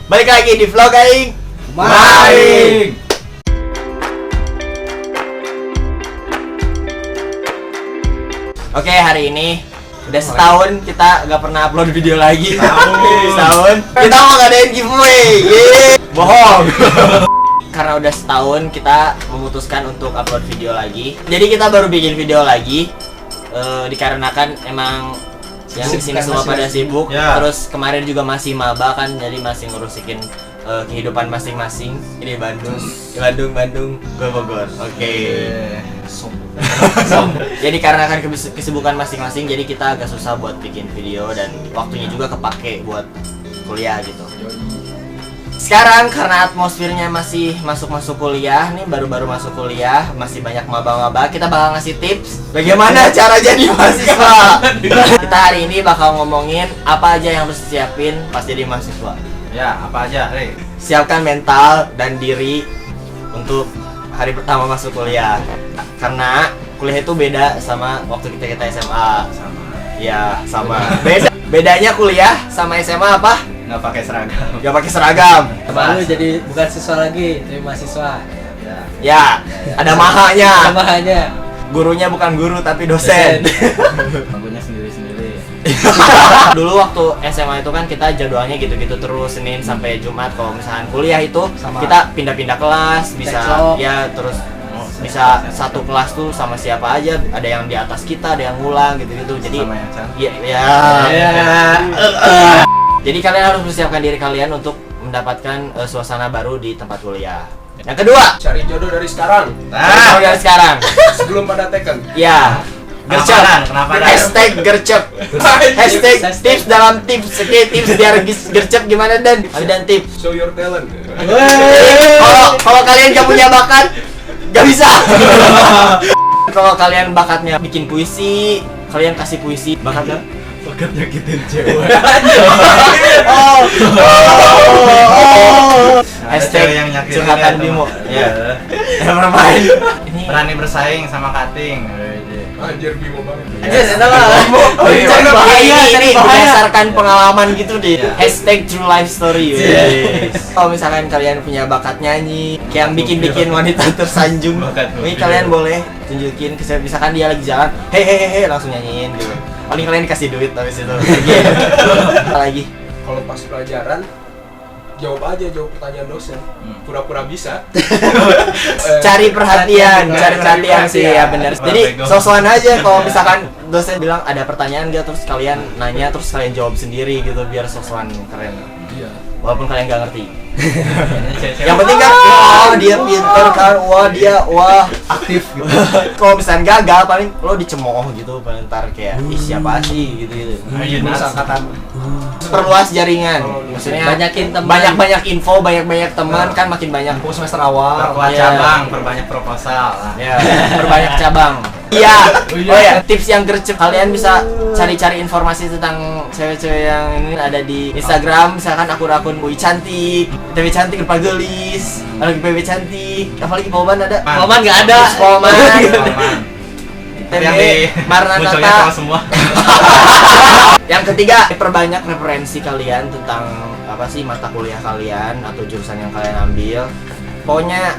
Balik lagi di vlog Aing Maing. Oke, hari ini udah setahun kita nggak pernah upload video lagi. Setahun. Kita mau ngadain giveaway. Yeay. Bohong. Karena udah setahun kita memutuskan untuk upload video lagi. Jadi kita baru bikin video lagi. Dikarenakan emang yang di sini semua pada sibuk. Ya. Terus kemarin juga masih maba kan, jadi masih ngurusin kehidupan masing-masing. Ini Bandung, gue Bogor. Oke. Jadi karena kan kesibukan masing-masing, jadi kita agak susah buat bikin video dan waktunya juga kepake buat kuliah gitu. Sekarang karena atmosfernya masih masuk kuliah nih, baru-baru masuk kuliah, masih banyak maba-maba, kita bakal ngasih tips bagaimana cara jadi mahasiswa. Kita hari ini bakal ngomongin apa aja yang harus disiapin pas jadi mahasiswa. Ya, apa aja, Rey? Siapkan mental dan diri untuk hari pertama masuk kuliah. Karena kuliah itu beda sama waktu kita SMA. Sama. Ya, sama. Bedanya kuliah sama SMA apa? Nggak pakai seragam. Gak pakai seragam. Baru jadi bukan siswa lagi, jadi mahasiswa. Ya. Ya, ada mahanya. Tambahannya Gurunya bukan guru tapi dosen. Bangkunya sendiri-sendiri. Dulu waktu SMA itu kan kita jadwalnya gitu-gitu terus, Senin sampai Jumat. Kalau misalkan kuliah itu Sama. kita pindah-pindah kelas, bisa Cekcok. ya terus bisa satu kelas tuh sama siapa aja, ada yang di atas kita, ada yang ngulang gitu-gitu. Jadi Sama yang cantik. ya. Jadi kalian harus persiapkan diri kalian untuk mendapatkan suasana baru di tempat kuliah. Yang kedua, Cari jodoh dari sekarang kalau dari sekarang, sebelum pada teken. ya, gercep. Kenapa? Hashtag gercep. Hashtag tips dalam tips. Oke, tips biar gercep gimana dan tips. Show your talent. Kalau kalian gak punya bakat, gak bisa. Kalau kalian bakatnya bikin puisi, kalian kasih puisi. Bakatnya? Bakat nyakitin cewek. Hashtag yang nyakitin curhatan ya, Bimo. teman. Ya. Ya bermain. Ini Berani bersaing sama Kating. Anjir Bimo banget. Ini berdasarkan pengalaman gitu deh. Iya. Hashtag true life story. Wes. Kalau misalkan kalian punya bakat nyanyi, kayak yang bikin wanita tersanjung, Bakat ini mobil. kalian boleh tunjukin. Misalkan dia lagi jalan, hehehe, langsung nyanyiin gitu. Paling kalian dikasih duit habis itu. Apa lagi? Kalau pas pelajaran jawab pertanyaan dosen. Pura-pura bisa. Cari perhatian perhatian. sih ya benar. Jadi Bego. sosokan aja kalau misalkan dosen bilang ada pertanyaan nggak, terus kalian nanya, terus kalian jawab sendiri gitu biar sosokan keren. Iya. Walaupun kalian nggak ngerti. Yang Yang penting kan, wah dia pinter kan, wah aktif gitu. kalau misalnya gagal paling lo dicemooh gitu, paling ntar kayak ih siapa sih gitu. Lulus angkatan. Perluas jaringan, maksudnya banyakin teman. banyak info, banyak teman kan makin banyak. Semester awal. Perkuat Iya. cabang, perbanyak proposal. Ya, perbanyak cabang. Iya. Oh ya, tips yang gercep, kalian bisa cari-cari informasi tentang cewek-cewek yang ini ada di Instagram, misalkan akun-akun Boy Cantik, TW Cantik, Rupa Gelis, lagi PW Cantik, apalagi Polman ada. Polman nggak ada. Polman. Aman. TW Yang di Marna munculnya Tata. sama semua. Yang ketiga, perbanyak referensi kalian tentang apa sih mata kuliah kalian atau jurusan yang kalian ambil. Pokoknya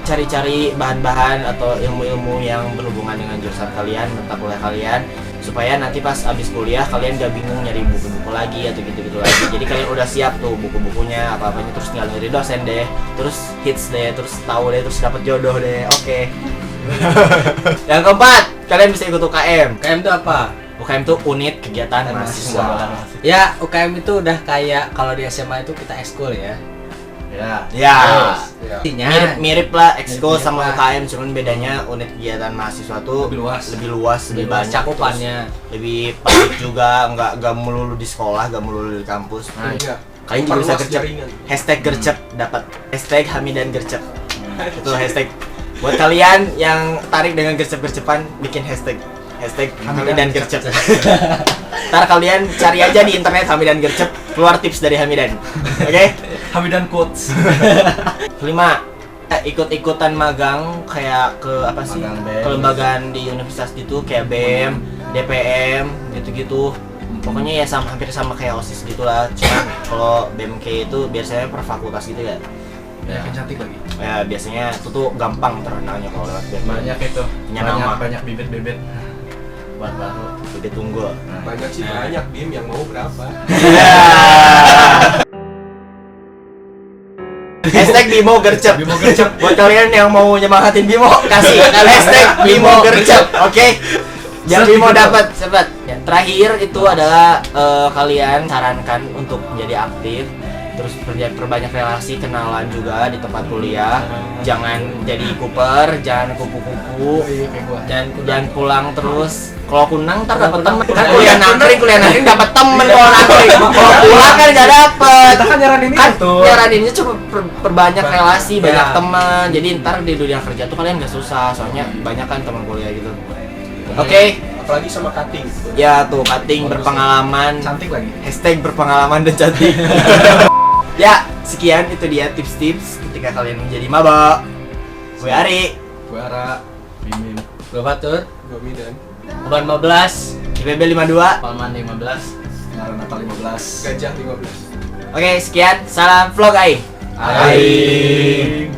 cari-cari bahan-bahan atau ilmu-ilmu yang berhubungan dengan jurusan kalian, mata kuliah kalian, supaya nanti pas abis kuliah kalian gak bingung nyari buku-buku lagi atau gitu-gitu lagi. Jadi kalian udah siap tuh buku-bukunya, apa-apanya, terus tinggal dari dosen deh, terus hits deh, terus tahu deh, terus dapet jodoh deh. Oke. Yang keempat, kalian bisa ikut UKM. UKM itu apa? UKM itu unit kegiatan mahasiswa. Ya, UKM itu udah kayak kalau di SMA itu kita ekskul ya. Ya. Ya. Ya. Intinya Mirip lah ekskul Mirip-mirip sama lah. UKM, cuman bedanya unit kegiatan mahasiswa tuh Lebih luas. lebih banyak, cakupannya. terus lebih padat juga, nggak melulu di sekolah, nggak melulu di kampus. Nah, Iya. Kalian juga bisa Perluas gercep. jaringan. Hashtag gercep dapat. Hashtag Hamidan gercep. Itu hashtag buat kalian yang tarik dengan gercep-gercepan, bikin hashtag Hamidan gercep. Ntar kalian cari aja di internet Hamidan gercep, keluar tips dari Hamidan. Oke? Hamidan quotes. Kelima, ikut-ikutan magang kayak ke apa sih? Magang BEM. Kelembagaan di universitas gitu kayak BEM, DPM, gitu-gitu. Pokoknya ya hampir sama kayak OSIS gitulah. Cuman kalau BMK itu biasanya per fakultas gitu ya. Banyak yang cantik lagi. Ya biasanya itu tuh gampang terkenalnya kalau lewat BMK. Banyak itu. Punya nama. Banyak bibit-bibit. Buat baru. Bibit unggul. Banyak sih, banyak Bim yang mau berapa. Hashtag Bimo Gercep. Bimo Gercep. Buat kalian yang mau nyemangatin Bimo, kasih hashtag Bimo Gercep, oke? Biar Bimo dapat cepat. Ya, terakhir itu adalah kalian sarankan untuk menjadi aktif, terus perbanyak relasi, kenalan juga di tempat kuliah. Jangan jadi kuper, jangan kupu-kupu, Kayak gua. jangan pulang terus. Kalau kunang ntar dapat temen kan kuliah nangkring dapat temen kalau nangkring. Kalau pulang kan nggak dapet. Kita kan nyaranin Kan itu. nyaraninnya cuma perbanyak relasi, Ya. banyak teman. Jadi ntar di dunia kerja tuh kalian gak susah, soalnya banyak kan teman kuliah gitu. Oke, Apalagi sama cutting. ya tuh cutting berpengalaman. Cantik lagi. Hashtag berpengalaman dan cantik. Ya, sekian itu dia tips-tips ketika kalian menjadi maba. Gue Ari, Gue Ara, Mimin, Gue Fatur, Gue Midan. Uban 15. IPB 52. Palman 15, Maranatha 15. Gajah 15. Oke, sekian. Salam vlog Ai. Aing.